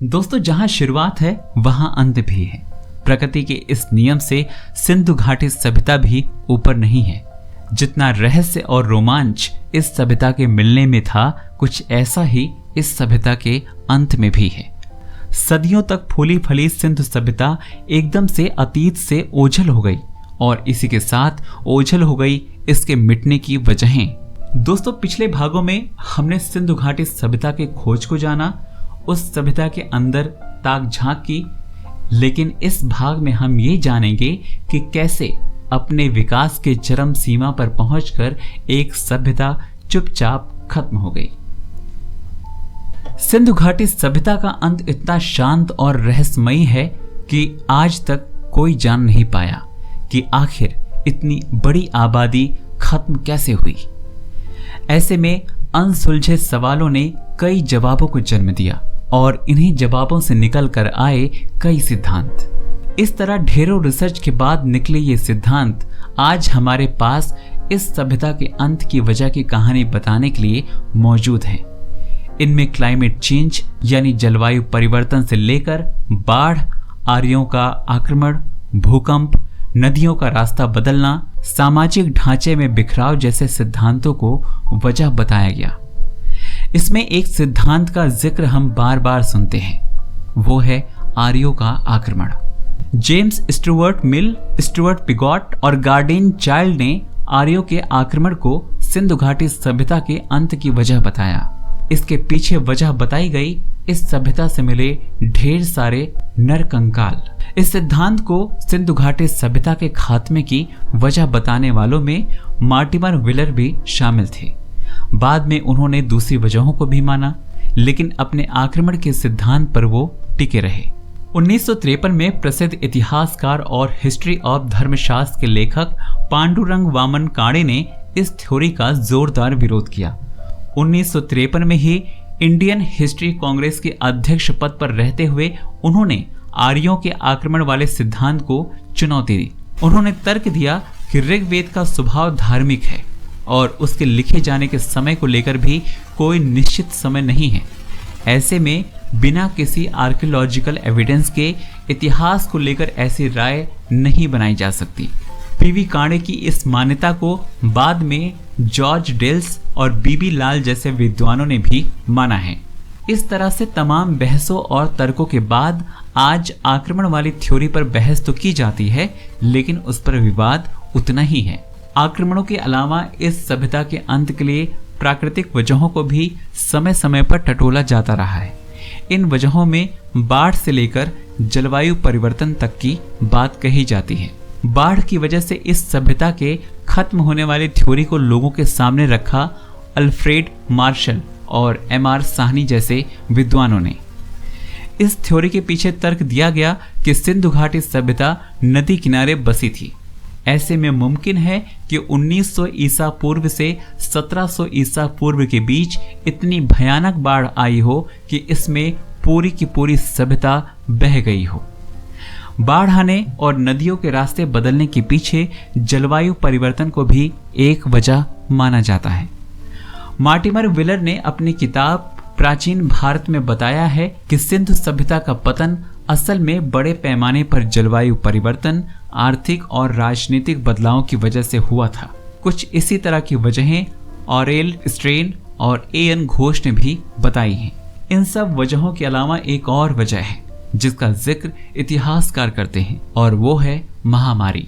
दोस्तों, जहां शुरुआत है वहां अंत भी है। प्रकृति के इस नियम से सिंधु घाटी सभ्यता भी ऊपर नहीं है। जितना रहस्य और रोमांच इस सभ्यता के मिलने में था, कुछ ऐसा ही इस सभ्यता के अंत में भी है। सदियों तक फूली फली सिंधु सभ्यता एकदम से अतीत से ओझल हो गई और इसी के साथ ओझल हो गई इसके मिटने की वजहें। दोस्तों, पिछले भागों में हमने सिंधु घाटी सभ्यता के खोज को जाना, उस सभ्यता के अंदर ताक झांक की, लेकिन इस भाग में हम ये जानेंगे कि कैसे अपने विकास के चरम सीमा पर पहुंचकर एक सभ्यता चुपचाप खत्म हो गई। सिंधु घाटी सभ्यता का अंत इतना शांत और रहस्यमयी है कि आज तक कोई जान नहीं पाया कि आखिर इतनी बड़ी आबादी खत्म कैसे हुई। ऐसे में अनसुलझे सवालों ने कई जवाबों को जन्म दिया और इन्हीं जवाबों से निकल कर आए कई सिद्धांत। इस तरह ढेरों रिसर्च के बाद निकले ये सिद्धांत आज हमारे पास इस सभ्यता के अंत की वजह की कहानी बताने के लिए मौजूद हैं। इनमें क्लाइमेट चेंज यानी जलवायु परिवर्तन से लेकर बाढ़, आर्यों का आक्रमण, भूकंप, नदियों का रास्ता बदलना, सामाजिक ढांचे में बिखराव जैसे सिद्धांतों को वजह बताया गया। इसमें एक सिद्धांत का जिक्र हम बार बार सुनते हैं, वो है आर्यों का आक्रमण। James Stuart Mill, Stuart Pigott और गार्डिन चाइल्ड ने आर्यों के आक्रमण को सिंधु घाटी सभ्यता के अंत की वजह बताया। इसके पीछे वजह बताई गई इस सभ्यता से मिले ढेर सारे नरकंकाल। इस सिद्धांत को सिंधु घाटी सभ्यता के खात्मे की वजह बताने वालों में मार्टिमर विलर भी शामिल थे। बाद में उन्होंने दूसरी वजहों को भी माना, लेकिन अपने आक्रमण के सिद्धांत पर वो टिके रहे। 1953 में प्रसिद्ध इतिहासकार और हिस्ट्री ऑफ धर्मशास्त्र के लेखक पांडुरंग वामन काणे ने इस थ्योरी का जोरदार विरोध किया। 1953 में ही इंडियन हिस्ट्री कांग्रेस के अध्यक्ष पद पर रहते हुए उन्होंने आर्यों के आक्रमण वाले सिद्धांत को चुनौती दी। उन्होंने तर्क दिया कि ऋग्वेद का स्वभाव धार्मिक है और उसके लिखे जाने के समय को लेकर भी कोई निश्चित समय नहीं है। ऐसे में बिना किसी आर्कियोलॉजिकल एविडेंस के इतिहास को लेकर ऐसी राय नहीं बनाई जा सकती। पीवी काणे की इस मान्यता को बाद में जॉर्ज डेल्स और बीबी लाल जैसे विद्वानों ने भी माना है। इस तरह से तमाम बहसों और तर्कों के बाद आज आक्रमण वाली थ्योरी पर बहस तो की जाती है, लेकिन उस पर विवाद उतना ही है। आक्रमणों के अलावा इस सभ्यता के अंत के लिए प्राकृतिक वजहों को भी समय समय पर टटोला जाता रहा है। इन वजहों में बाढ़ से लेकर जलवायु परिवर्तन तक की बात कही जाती है। बाढ़ की वजह से इस सभ्यता के खत्म होने वाली थ्योरी को लोगों के सामने रखा अल्फ्रेड मार्शल और एमआर साहनी जैसे विद्वानों ने। इस थ्योरी के पीछे तर्क दिया गया कि सिंधु घाटी सभ्यता नदी किनारे बसी थी। ऐसे में मुमकिन है कि 1900 ईसा पूर्व से 1700 ईसा पूर्व के बीच इतनी भयानक बाढ़ आई हो कि इसमें पूरी की पूरी सभ्यता बह गई हो। बाढ़ आने और नदियों के रास्ते बदलने के पीछे जलवायु परिवर्तन को भी एक वजह माना जाता है। मार्टिमर विलर ने अपनी किताब प्राचीन भारत में बताया है कि सिंधु सभ्यता का पतन असल में बड़े पैमाने पर जलवायु परिवर्तन, आर्थिक और राजनीतिक बदलावों की वजह से हुआ था। कुछ इसी तरह की वजहें ऑरेल स्ट्रेन और एएन घोष ने भी बताई हैं। इन सब वजहों के अलावा एक और वजह है जिसका जिक्र इतिहासकार करते हैं, और वो है महामारी।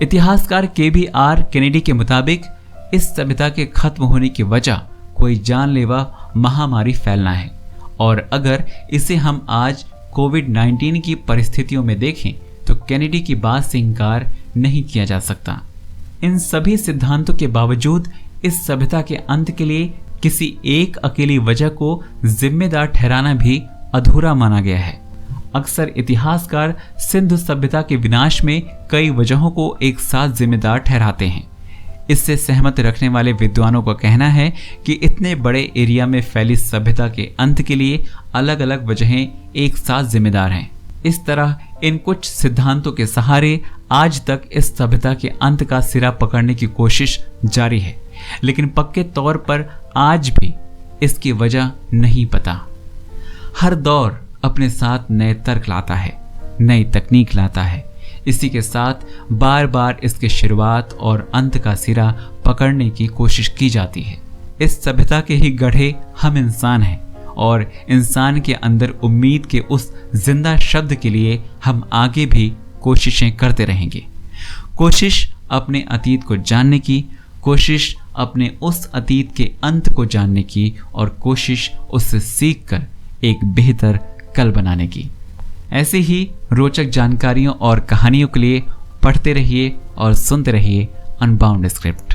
इतिहासकार KBR केनेडी के मुताबिक इस सभ्यता के खत्म होने की वजह कोई जानलेवा महामारी फैलना है, और अगर इसे हम आज कोविड-19 की परिस्थितियों में देखें तो केनेडी की बात से इनकार नहीं किया जा सकता। इन सभी सिद्धांतों के बावजूद इस सभ्यता के अंत के लिए किसी एक अकेली वजह को जिम्मेदार ठहराना भी अधूरा माना गया है। अक्सर इतिहासकार सिंधु सभ्यता के विनाश में कई वजहों को एक साथ जिम्मेदार ठहराते हैं। इससे सहमत रखने वाले विद्वानों का कहना है कि इतने बड़े एरिया में फैली सभ्यता के अंत के लिए अलग अलग वजहें एक साथ जिम्मेदार हैं। इस तरह इन कुछ सिद्धांतों के सहारे आज तक इस सभ्यता के अंत का सिरा पकड़ने की कोशिश जारी है, लेकिन पक्के तौर पर आज भी इसकी वजह नहीं पता। हर दौर अपने साथ नए तर्क लाता है, नई तकनीक लाता है। इसी के साथ बार बार इसके शुरुआत और अंत का सिरा पकड़ने की कोशिश की जाती है। इस सभ्यता के ही गढ़े हम इंसान हैं और इंसान के अंदर उम्मीद के उस जिंदा शब्द के लिए हम आगे भी कोशिशें करते रहेंगे। कोशिश अपने अतीत को जानने की, कोशिश अपने उस अतीत के अंत को जानने की और कोशिश उससे सीखकर एक बेहतर कल बनाने की। ऐसी ही रोचक जानकारियों और कहानियों के लिए पढ़ते रहिए और सुनते रहिए अनबाउंड स्क्रिप्ट।